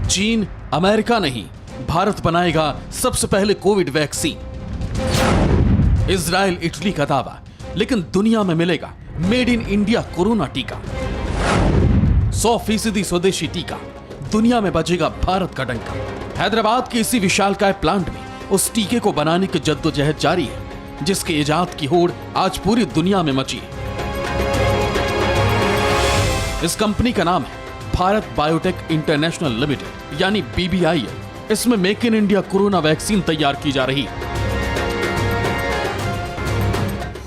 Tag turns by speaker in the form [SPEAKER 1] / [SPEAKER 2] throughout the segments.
[SPEAKER 1] चीन, अमेरिका नहीं, भारत बनाएगा सबसे पहले कोविड वैक्सीन। इजराइल, इटली का दावा, लेकिन दुनिया में मिलेगा मेड इन इंडिया कोरोना टीका। 100% स्वदेशी टीका, दुनिया में बजेगा भारत का डंका। हैदराबाद के इसी विशालकाय प्लांट में उस टीके को बनाने की जद्दोजहद जारी है, जिसके इजाद की होड़ आज पूरी दुनिया में मची है। इस कंपनी का नाम है भारत बायोटेक इंटरनेशनल लिमिटेड, यानी BBIL। इसमें make in India corona vaccine तैयार की जा रही है।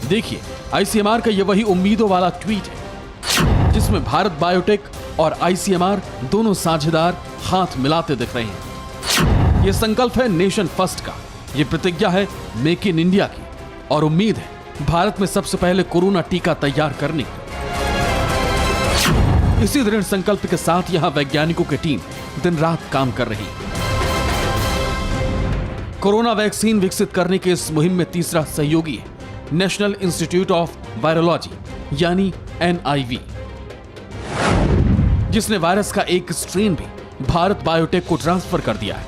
[SPEAKER 1] देखिए, ICMR का यह वही उम्मीदों वाला ट्वीट है, जिसमें भारत बायोटेक और ICMR दोनों साझेदार हाथ मिलाते दिख रहे हैं। यह संकल्प है नेशन फर्स्ट का, यह प्रतिज्ञा है मेक इन इंडिया की, और उम्मीद है भारत में सबसे पहले कोरोना टीका तैयार करने की। इसी दृढ़ संकल्प के साथ यहां वैज्ञानिकों की टीम दिन रात काम कर रही है। कोरोना वैक्सीन विकसित करने के इस मुहिम में तीसरा सहयोगी है नेशनल इंस्टीट्यूट ऑफ वायरोलॉजी, यानी NIV, जिसने वायरस का एक स्ट्रेन भी भारत बायोटेक को ट्रांसफर कर दिया है।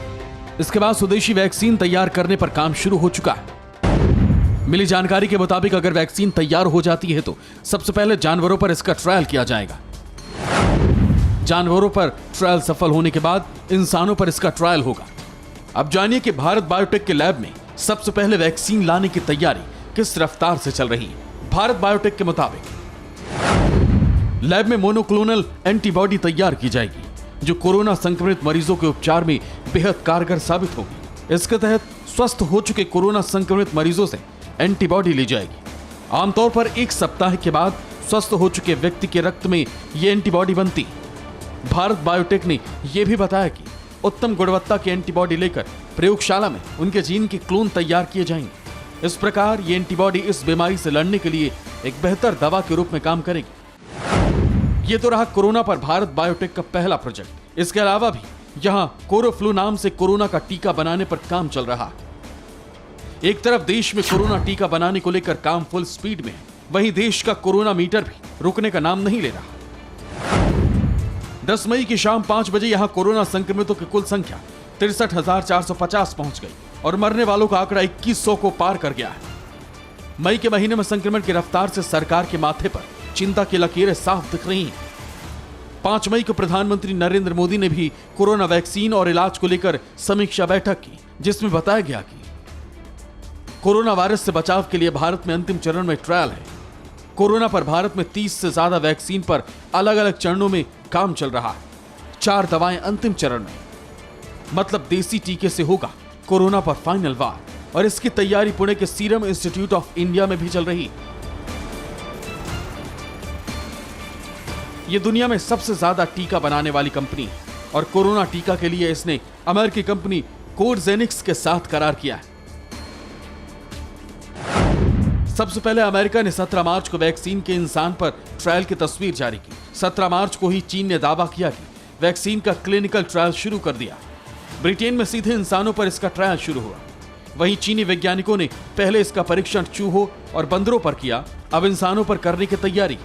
[SPEAKER 1] इसके बाद स्वदेशी वैक्सीन तैयार करने पर काम शुरू हो चुका है। मिली जानकारी के मुताबिक अगर वैक्सीन तैयार हो जाती है तो सबसे पहले जानवरों पर इसका ट्रायल किया जाएगा। जानवरों पर ट्रायल सफल होने के बाद इंसानों पर इसका ट्रायल होगा। अब जानिए कि भारत बायोटेक के लैब में सबसे पहले वैक्सीन लाने की तैयारी किस रफ्तार से चल रही है। भारत बायोटेक के मुताबिक लैब में मोनोक्लोनल एंटीबॉडी तैयार की जाएगी, जो कोरोना संक्रमित मरीजों के उपचार में बेहद कारगर साबित होगी। इसके तहत स्वस्थ हो चुके कोरोना संक्रमित मरीजों से एंटीबॉडी ली जाएगी। आमतौर पर 1 सप्ताह के बाद स्वस्थ हो चुके व्यक्ति के रक्त में ये एंटीबॉडी बनती। भारत बायोटेक ने यह भी बताया कि उत्तम गुणवत्ता की एंटीबॉडी लेकर प्रयोगशाला में उनके जीन के क्लोन तैयार किए जाएंगे। इस प्रकार ये एंटीबॉडी इस बीमारी से लड़ने के लिए एक बेहतर दवा के रूप में काम करेगी। ये तो रहा कोरोना पर भारत बायोटेक का पहला प्रोजेक्ट। इसके अलावा भी यहां कोरोफ्लू नाम से कोरोना का टीका बनाने पर काम चल रहा है। एक तरफ देश में कोरोना टीका बनाने को लेकर काम फुल स्पीड में है, वहीं देश का कोरोना मीटर भी रुकने का नाम नहीं ले रहा। 10 मई की शाम 5 बजे यहां कोरोना संक्रमितों की कुल संख्या 63,450 पहुंच गई और मरने वालों का आंकड़ा 2100 को पार कर गया है। मई के महीने में संक्रमण की रफ्तार से सरकार के माथे पर चिंता की लकीरें साफ दिख रही हैं। 5 मई को प्रधानमंत्री नरेंद्र मोदी ने भी कोरोना वैक्सीन और इलाज को लेकर समीक्षा बैठक की, जिसमें बताया गया कि कोरोना वायरस से बचाव के लिए भारत में अंतिम चरण में ट्रायल है। कोरोना पर भारत में 30 से ज्यादा वैक्सीन पर अलग अलग चरणों में काम चल रहा है। 4 दवाएं अंतिम चरण में, मतलब देसी टीके से होगा कोरोना पर फाइनल वार, और इसकी तैयारी पुणे के सीरम इंस्टीट्यूट ऑफ इंडिया में भी चल रही है। यह दुनिया में सबसे ज्यादा टीका बनाने वाली कंपनी है और कोरोना टीका के लिए इसने अमेरिकी कंपनी कोडजेनिक्स के साथ करार किया है। सबसे पहले अमेरिका ने 17 मार्च को वैक्सीन के इंसान पर ट्रायल की तस्वीर जारी की। 17 मार्च को ही चीन ने दावा किया कि वैक्सीन का क्लिनिकल ट्रायल शुरू कर दिया। ब्रिटेन में सीधे इंसानों पर इसका ट्रायल शुरू हुआ। वहीं चीनी वैज्ञानिकों ने पहले इसका परीक्षण चूहों और बंदरों पर किया, अब इंसानों पर करने की तैयारी।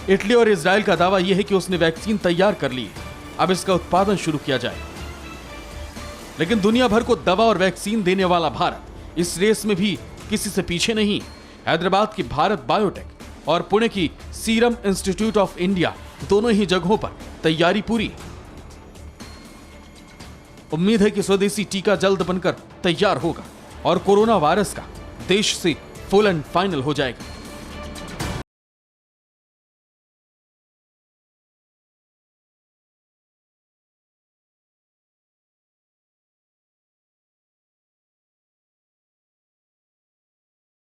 [SPEAKER 1] इटली और इजराइल का दावा यह है कि उसने वैक्सीन तैयार कर ली है, अब इसका उत्पादन शुरू किया जाए। लेकिन दुनिया भर को दवा और वैक्सीन देने वाला भारत इस रेस में भी किसी से पीछे नहीं। हैदराबाद की भारत बायोटेक और पुणे की सीरम इंस्टीट्यूट ऑफ इंडिया, दोनों ही जगहों पर तैयारी पूरी है। उम्मीद है कि स्वदेशी टीका जल्द बनकर तैयार होगा और कोरोना वायरस का देश से फुल एंड फाइनल हो जाएगा।